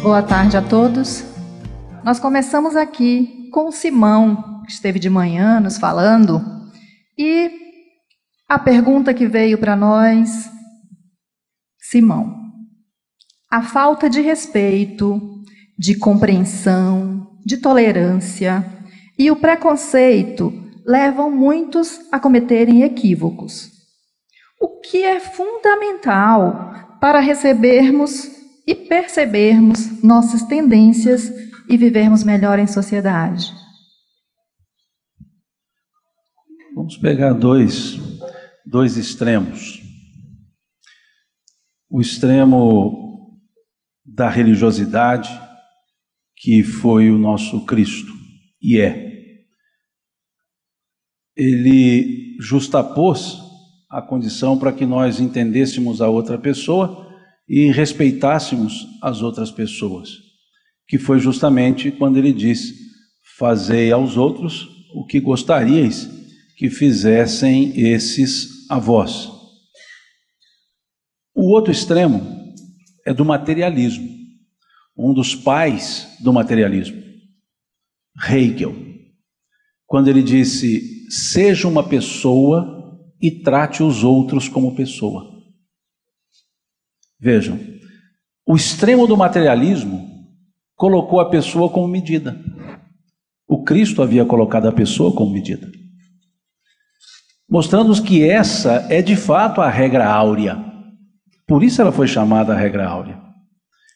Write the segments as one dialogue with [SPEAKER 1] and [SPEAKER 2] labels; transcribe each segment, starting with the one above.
[SPEAKER 1] Boa tarde a todos. Nós começamos aqui com o Simão, que esteve de manhã nos falando, e a pergunta que veio para nós: Simão, a falta de respeito, de compreensão, de tolerância e o preconceito levam muitos a cometerem equívocos. O que é fundamental para recebermos e percebermos nossas tendências e vivermos melhor em sociedade?
[SPEAKER 2] Vamos pegar dois extremos. O extremo da religiosidade, que foi o nosso Cristo, e é. Ele justapôs a condição para que nós entendêssemos a outra pessoa e respeitássemos as outras pessoas, que foi justamente quando ele disse: fazei aos outros o que gostaríeis que fizessem esses a vós. O outro extremo é do materialismo, um dos pais do materialismo, Hegel, quando ele disse: seja uma pessoa e trate os outros como pessoa. Vejam, o extremo do materialismo colocou a pessoa como medida. O Cristo havia colocado a pessoa como medida, mostrando-nos que essa é de fato a regra áurea. Por isso ela foi chamada a regra áurea.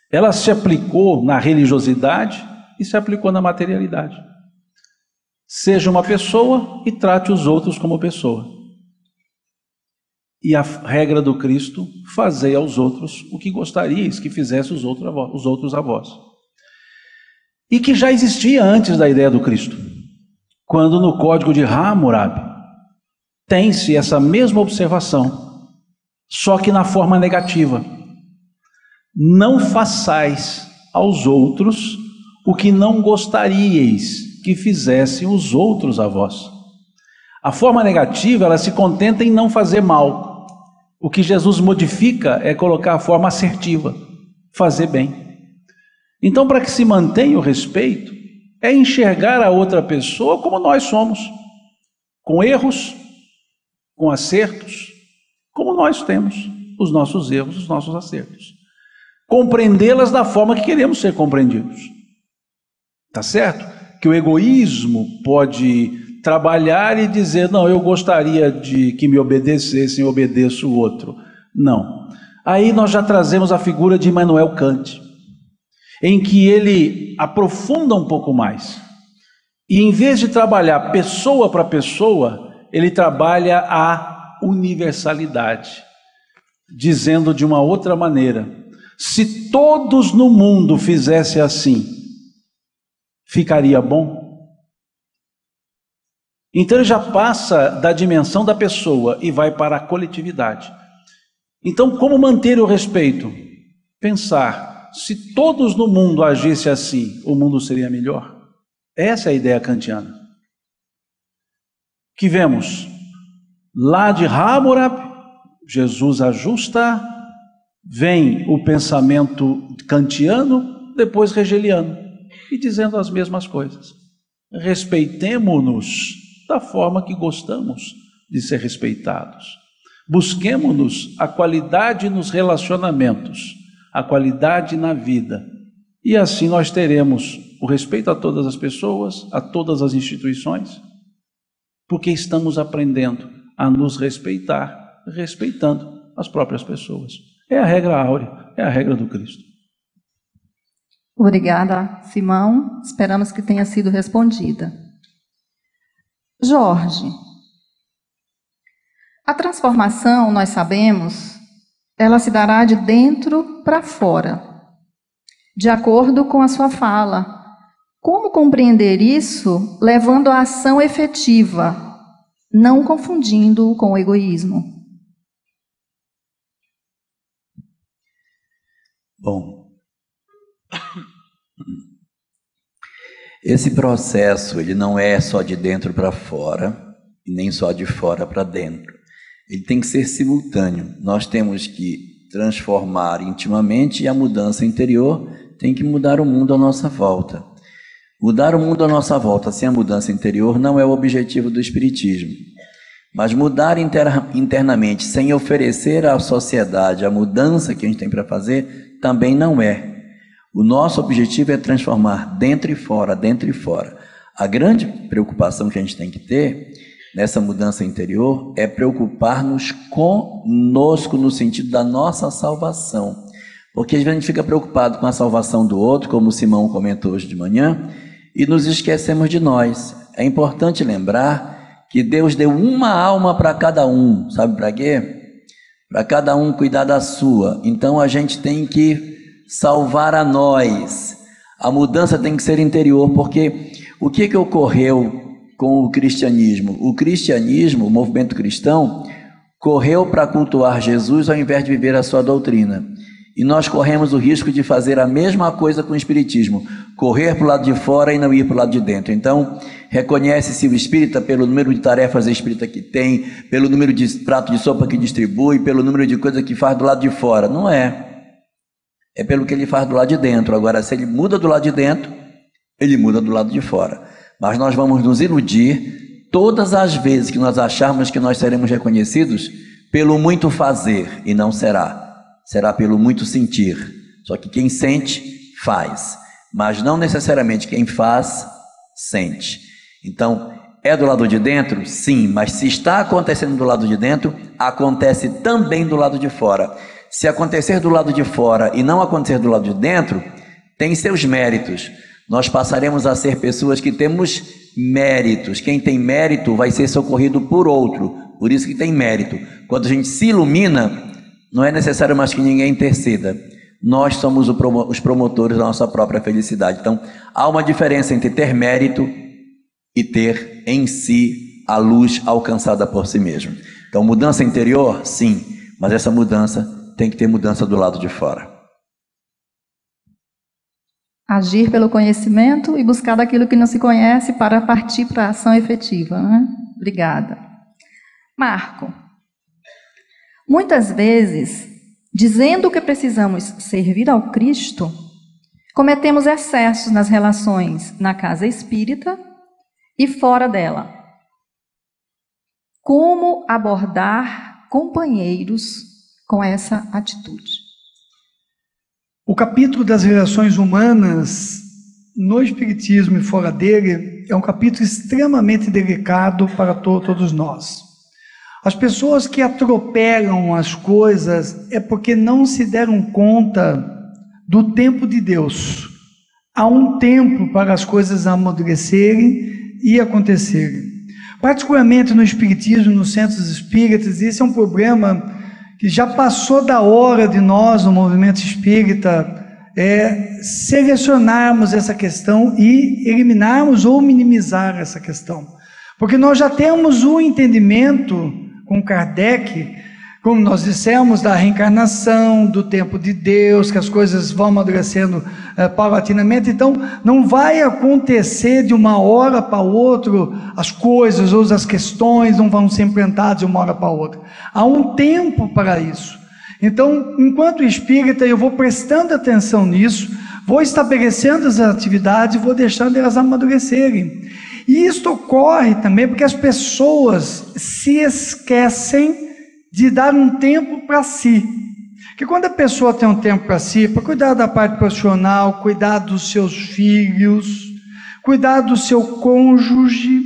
[SPEAKER 2] Ela se aplicou na religiosidade e se aplicou na materialidade. Seja uma pessoa e trate os outros como pessoa. E a regra do Cristo: fazei aos outros o que gostaríeis que fizesse os outros a vós. E que já existia antes da ideia do Cristo, quando no Código de Hammurabi tem-se essa mesma observação, só que na forma negativa: não façais aos outros o que não gostaríeis que fizessem os outros a vós. A forma negativa, ela se contenta em não fazer mal. O que Jesus modifica é colocar a forma assertiva: fazer bem. Então, para que se mantenha o respeito, é enxergar a outra pessoa como nós somos, com erros, com acertos, como nós temos os nossos erros, os nossos acertos. Compreendê-las da forma que queremos ser compreendidos. Tá certo? Que o egoísmo pode trabalhar e dizer: não, eu gostaria de que me obedecessem, eu obedeço o outro. Não. Aí nós já trazemos a figura de Immanuel Kant, em que ele aprofunda um pouco mais. E em vez de trabalhar pessoa para pessoa, ele trabalha a universalidade, dizendo de uma outra maneira: se todos no mundo fizessem assim, ficaria bom? Então ele já passa da dimensão da pessoa e vai para a coletividade. Então, como manter o respeito? Pensar: se todos no mundo agissem assim, o mundo seria melhor? Essa é a ideia kantiana. Que vemos lá de Hammurabi, Jesus ajusta, vem o pensamento kantiano, depois hegeliano, e dizendo as mesmas coisas. Respeitemo-nos da forma que gostamos de ser respeitados. Busquemo-nos a qualidade nos relacionamentos, a qualidade na vida. E assim nós teremos o respeito a todas as pessoas, a todas as instituições, porque estamos aprendendo a nos respeitar, respeitando as próprias pessoas. É a regra áurea, é a regra do Cristo.
[SPEAKER 1] Obrigada, Simão. Esperamos que tenha sido respondida. Jorge, a transformação, nós sabemos, ela se dará de dentro para fora, de acordo com a sua fala. Como compreender isso levando à ação efetiva, não confundindo com o egoísmo?
[SPEAKER 3] Bom, esse processo ele não é só de dentro para fora, e nem só de fora para dentro. Ele tem que ser simultâneo. Nós temos que transformar intimamente e a mudança interior tem que mudar o mundo à nossa volta. Mudar o mundo à nossa volta sem a mudança interior não é o objetivo do Espiritismo. Mas mudar internamente sem oferecer à sociedade a mudança que a gente tem para fazer também não é. O nosso objetivo é transformar dentro e fora, dentro e fora. A grande preocupação que a gente tem que ter nessa mudança interior é preocupar-nos conosco no sentido da nossa salvação. Porque às vezes a gente fica preocupado com a salvação do outro, como o Simão comentou hoje de manhã, e nos esquecemos de nós. É importante lembrar que Deus deu uma alma para cada um. Sabe para quê? Para cada um cuidar da sua. Então a gente tem que salvar a nós. A mudança tem que ser interior, porque o que ocorreu com o cristianismo? O cristianismo, o movimento cristão, correu para cultuar Jesus ao invés de viver a sua doutrina. E nós corremos o risco de fazer a mesma coisa com o espiritismo, correr para o lado de fora e não ir para o lado de dentro. Então, reconhece-se o espírita pelo número de tarefas espírita que tem, pelo número de prato de sopa que distribui, pelo número de coisas que faz do lado de fora. Não é. É pelo que ele faz do lado de dentro. Agora, se ele muda do lado de dentro, ele muda do lado de fora. Mas nós vamos nos iludir todas as vezes que nós acharmos que nós seremos reconhecidos pelo muito fazer, e não será. Será pelo muito sentir. Só que quem sente, faz. Mas não necessariamente quem faz, sente. Então, é do lado de dentro? Sim, mas se está acontecendo do lado de dentro, acontece também do lado de fora. Se acontecer do lado de fora e não acontecer do lado de dentro, tem seus méritos. Nós passaremos a ser pessoas que temos méritos. Quem tem mérito vai ser socorrido por outro. Por isso que tem mérito. Quando a gente se ilumina, não é necessário mais que ninguém interceda. Nós somos os promotores da nossa própria felicidade. Então, há uma diferença entre ter mérito e ter em si a luz alcançada por si mesmo. Então, mudança interior, sim, mas essa mudança tem que ter mudança do lado de fora.
[SPEAKER 1] Agir pelo conhecimento e buscar daquilo que não se conhece para partir para a ação efetiva, né? Obrigada. Marco, muitas vezes, dizendo que precisamos servir ao Cristo, cometemos excessos nas relações na casa espírita e fora dela. Como abordar companheiros com essa atitude?
[SPEAKER 4] O capítulo das relações humanas no Espiritismo e fora dele é um capítulo extremamente delicado para todos nós. As pessoas que atropelam as coisas é porque não se deram conta do tempo de Deus. Há um tempo para as coisas amadurecerem e acontecerem. Particularmente no Espiritismo, nos centros espíritas, esse é um problema que já passou da hora de nós, no movimento espírita, selecionarmos essa questão e eliminarmos ou minimizar essa questão. Porque nós já temos um entendimento com Kardec, como nós dissemos, da reencarnação, do tempo de Deus, que as coisas vão amadurecendo paulatinamente. Então, não vai acontecer de uma hora para outra, as coisas ou as questões não vão ser implantadas de uma hora para outra. Há um tempo para isso. Então, enquanto espírita, eu vou prestando atenção nisso, vou estabelecendo as atividades e vou deixando elas amadurecerem. E isto ocorre também porque as pessoas se esquecem de dar um tempo para si. Porque quando a pessoa tem um tempo para si, para cuidar da parte profissional, cuidar dos seus filhos, cuidar do seu cônjuge,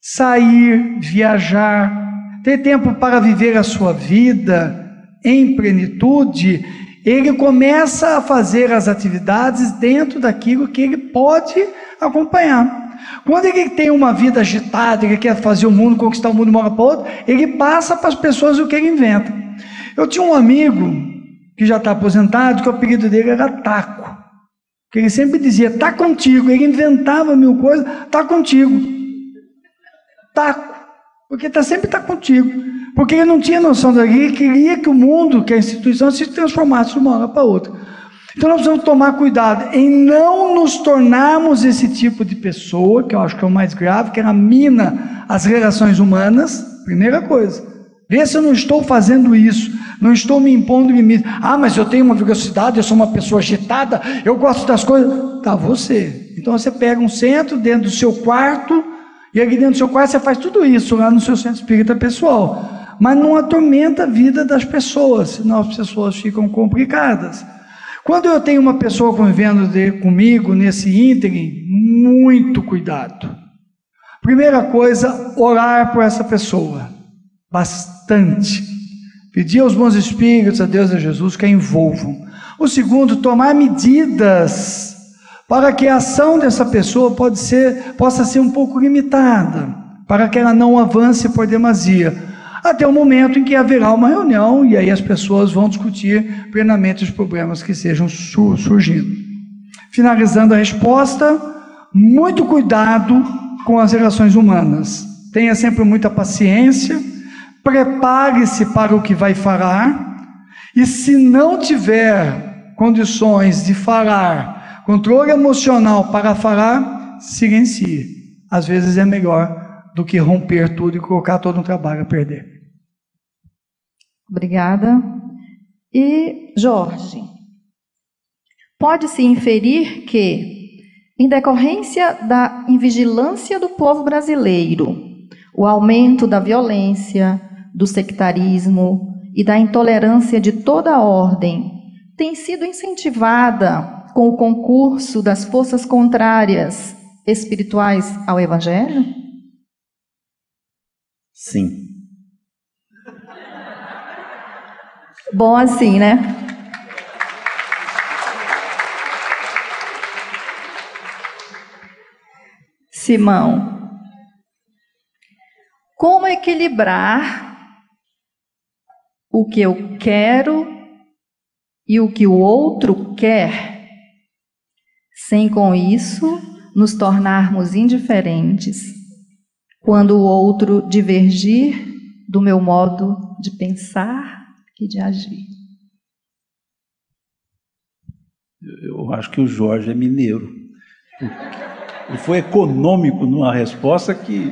[SPEAKER 4] sair, viajar, ter tempo para viver a sua vida em plenitude, ele começa a fazer as atividades dentro daquilo que ele pode acompanhar. Quando ele tem uma vida agitada, ele quer fazer o mundo, conquistar o mundo de uma hora para outra, ele passa para as pessoas o que ele inventa. Eu tinha um amigo que já está aposentado, que o apelido dele era Taco, que ele sempre dizia, tá contigo, ele inventava mil coisas, tá contigo, Taco, porque sempre tá contigo, porque ele não tinha noção daquilo, ele queria que o mundo, que a instituição se transformasse de uma hora para outra. Então nós precisamos tomar cuidado em não nos tornarmos esse tipo de pessoa, que eu acho que é o mais grave, que mina as relações humanas, primeira coisa. Vê se eu não estou fazendo isso, não estou me impondo limite. Ah, mas eu tenho uma velocidade, eu sou uma pessoa agitada, eu gosto das coisas. Tá, você. Então você pega um centro dentro do seu quarto, e aqui dentro do seu quarto você faz tudo isso lá no seu centro espírita pessoal. Mas não atormenta a vida das pessoas, senão as pessoas ficam complicadas. Quando eu tenho uma pessoa convivendo comigo nesse ínterim, muito cuidado. Primeira coisa, orar por essa pessoa. Bastante. Pedir aos bons espíritos, a Deus e a Jesus, que a envolvam. O segundo, tomar medidas para que a ação dessa pessoa possa ser um pouco limitada, para que ela não avance por demasia. Até o momento em que haverá uma reunião e aí as pessoas vão discutir plenamente os problemas que sejam surgindo. Finalizando a resposta, muito cuidado com as relações humanas. Tenha sempre muita paciência, prepare-se para o que vai falar e se não tiver condições de falar, controle emocional para falar, silencie. Às vezes é melhor do que romper tudo e colocar todo um trabalho a perder.
[SPEAKER 1] Obrigada. E, Jorge, pode-se inferir que, em decorrência da invigilância do povo brasileiro, o aumento da violência, do sectarismo e da intolerância de toda a ordem tem sido incentivada com o concurso das forças contrárias espirituais ao Evangelho?
[SPEAKER 3] Sim.
[SPEAKER 1] Bom assim, né? Simão, como equilibrar o que eu quero e o que o outro quer, sem com isso nos tornarmos indiferentes quando o outro divergir do meu modo de pensar e de agir?
[SPEAKER 2] Eu acho que o Jorge é mineiro. Ele foi econômico numa resposta que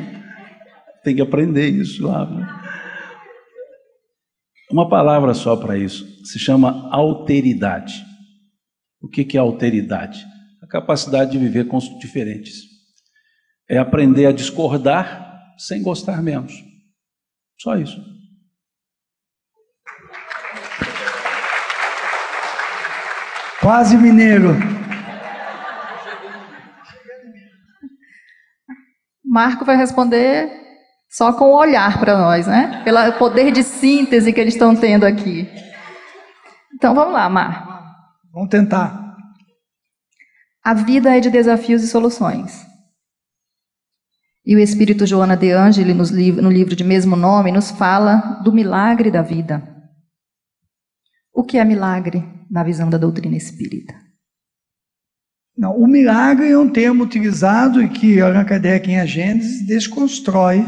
[SPEAKER 2] tem que aprender isso lá, né? Uma palavra só para isso, se chama alteridade. O que é alteridade? A capacidade de viver com os diferentes. É aprender a discordar sem gostar menos. Só isso.
[SPEAKER 4] Quase mineiro.
[SPEAKER 1] Marco vai responder só com o olhar para nós, né? Pelo poder de síntese que eles estão tendo aqui. Então vamos lá, Marco.
[SPEAKER 4] Vamos tentar.
[SPEAKER 1] A vida é de desafios e soluções. E o Espírito Joana de Ângeli, no livro de mesmo nome, nos fala do milagre da vida. O que é milagre na visão da doutrina espírita?
[SPEAKER 4] Não, o milagre é um termo utilizado e que Allan Kardec, em A Gênese, desconstrói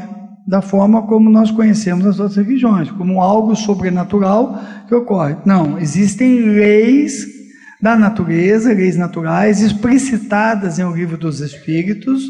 [SPEAKER 4] da forma como nós conhecemos as outras religiões, como algo sobrenatural que ocorre. Não, existem leis da natureza, leis naturais, explicitadas em O Livro dos Espíritos,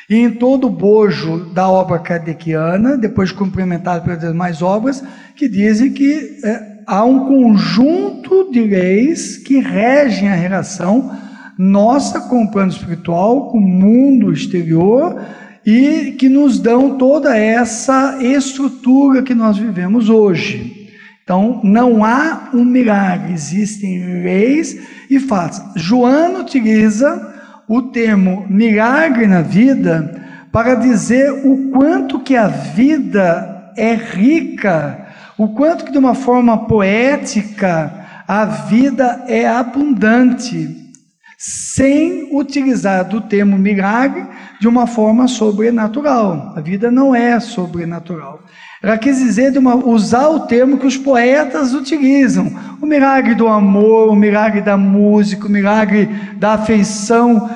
[SPEAKER 4] e em todo o bojo da obra kardeciana, depois complementado pelas demais obras, que dizem que há um conjunto de leis que regem a relação nossa com o plano espiritual, com o mundo exterior, e que nos dão toda essa estrutura que nós vivemos hoje. Então, não há um milagre, existem leis e fatos. Joana utiliza o termo milagre na vida para dizer o quanto que a vida é rica, o quanto que de uma forma poética a vida é abundante, sem utilizar do termo milagre de uma forma sobrenatural. A vida não é sobrenatural. Ela quis dizer usar o termo que os poetas utilizam: o milagre do amor, o milagre da música, o milagre da afeição,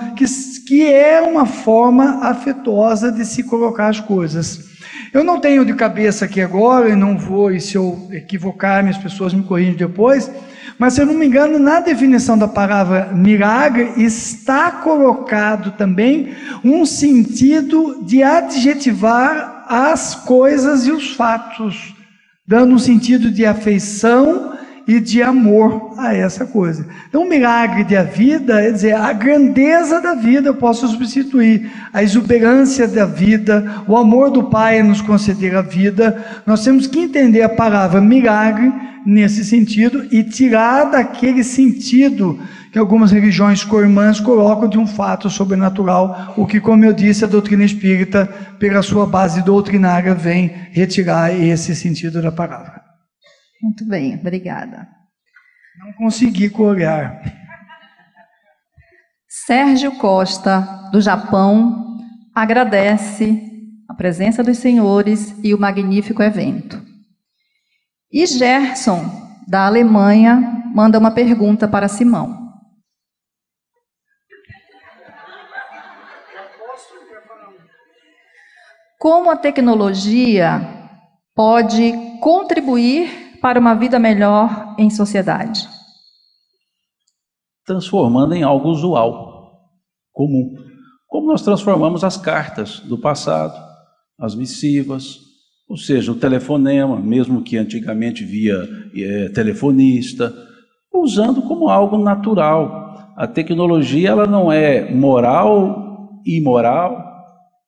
[SPEAKER 4] que é uma forma afetuosa de se colocar as coisas. Eu não tenho de cabeça aqui agora, e não vou, e se eu equivocar-me, as pessoas me corrigem depois, mas se eu não me engano, na definição da palavra milagre, está colocado também um sentido de adjetivar as coisas e os fatos, dando um sentido de afeição e de amor a essa coisa. Então, o milagre da vida, é dizer, a grandeza da vida eu posso substituir, a exuberância da vida, o amor do Pai a nos conceder a vida. Nós temos que entender a palavra milagre nesse sentido e tirar daquele sentido que algumas religiões co-irmãs colocam de um fato sobrenatural, o que, como eu disse, a doutrina espírita, pela sua base doutrinária, vem retirar esse sentido da palavra.
[SPEAKER 1] Muito bem, obrigada.
[SPEAKER 4] Não consegui olhar.
[SPEAKER 1] Sérgio Costa, do Japão, agradece a presença dos senhores e o magnífico evento. E Gerson, da Alemanha, manda uma pergunta para Simão. Como a tecnologia pode contribuir para uma vida melhor em sociedade?
[SPEAKER 2] Transformando em algo usual, comum. Como nós transformamos as cartas do passado, as missivas, ou seja, o telefonema, mesmo que antigamente via telefonista, usando como algo natural. A tecnologia, ela não é moral e imoral,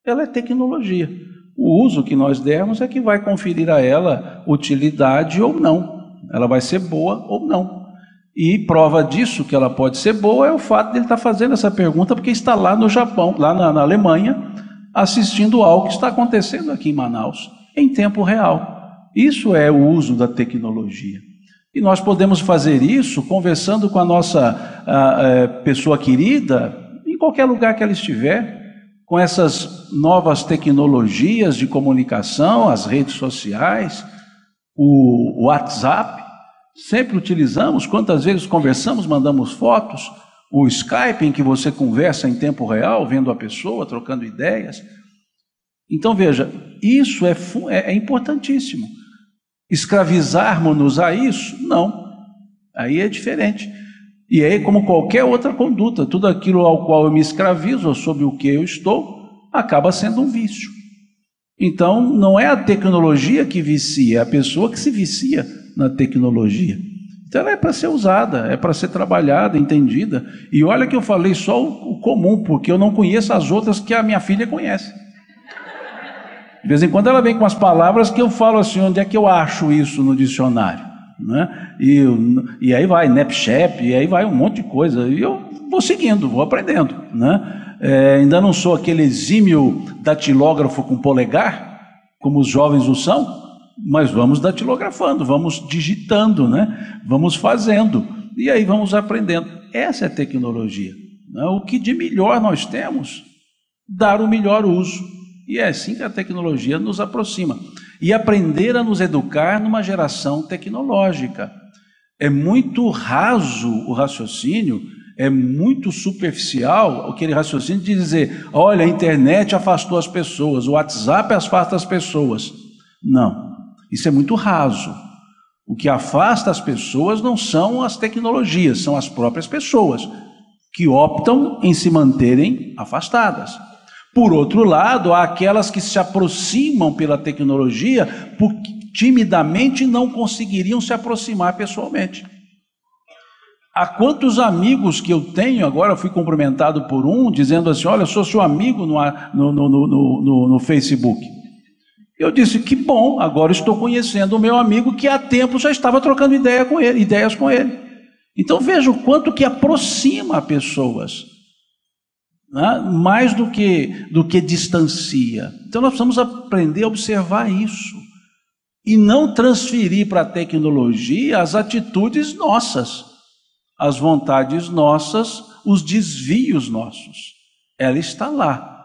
[SPEAKER 2] ela é tecnologia. O uso que nós dermos é que vai conferir a ela utilidade ou não. Ela vai ser boa ou não. E prova disso, que ela pode ser boa, é o fato de ele estar fazendo essa pergunta, porque está lá no Japão, lá na Alemanha, assistindo algo que está acontecendo aqui em Manaus, em tempo real. Isso é o uso da tecnologia. E nós podemos fazer isso conversando com a nossa pessoa querida, em qualquer lugar que ela estiver, com essas novas tecnologias de comunicação, as redes sociais, o WhatsApp, sempre utilizamos, quantas vezes conversamos, mandamos fotos, o Skype, em que você conversa em tempo real, vendo a pessoa, trocando ideias. Então, veja, isso é importantíssimo. Escravizarmos-nos a isso? Não. Aí é diferente. E aí, como qualquer outra conduta, tudo aquilo ao qual eu me escravizo, ou sobre o que eu estou, acaba sendo um vício. Então, não é a tecnologia que vicia, é a pessoa que se vicia na tecnologia. Então, ela é para ser usada, é para ser trabalhada, entendida. E olha que eu falei só o comum, porque eu não conheço as outras que a minha filha conhece. De vez em quando ela vem com as palavras que eu falo assim, onde é que eu acho isso no dicionário? Né? E aí vai, Snapchat, e aí vai um monte de coisa. E eu vou seguindo, vou aprendendo. Né? Ainda não sou aquele exímio datilógrafo com polegar, como os jovens o são, mas vamos datilografando, vamos digitando, né? Vamos fazendo, e aí vamos aprendendo. Essa é a tecnologia. Né? O que de melhor nós temos, dar o melhor uso. E é assim que a tecnologia nos aproxima. E aprender a nos educar numa geração tecnológica. É muito raso o raciocínio, é muito superficial aquele raciocínio de dizer, olha, a internet afastou as pessoas, o WhatsApp afasta as pessoas. Não, isso é muito raso. O que afasta as pessoas não são as tecnologias, são as próprias pessoas que optam em se manterem afastadas. Por outro lado, há aquelas que se aproximam pela tecnologia porque timidamente não conseguiriam se aproximar pessoalmente. Há quantos amigos que eu tenho, agora eu fui cumprimentado por um, dizendo assim, olha, eu sou seu amigo no Facebook. Eu disse, que bom, agora estou conhecendo o meu amigo que há tempo já estava trocando ideias com ele. Então veja o quanto que aproxima pessoas. Né? Mais do que distancia. Então nós precisamos aprender a observar isso e não transferir para a tecnologia as atitudes nossas, as vontades nossas, os desvios nossos. Ela está lá,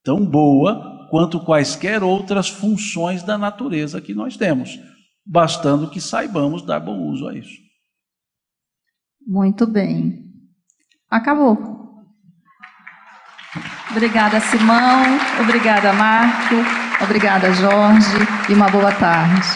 [SPEAKER 2] tão boa quanto quaisquer outras funções da natureza que nós temos, bastando que saibamos dar bom uso a isso.
[SPEAKER 1] Muito bem. Acabou. Obrigada, Simão. Obrigada, Marco. Obrigada, Jorge. E uma boa tarde.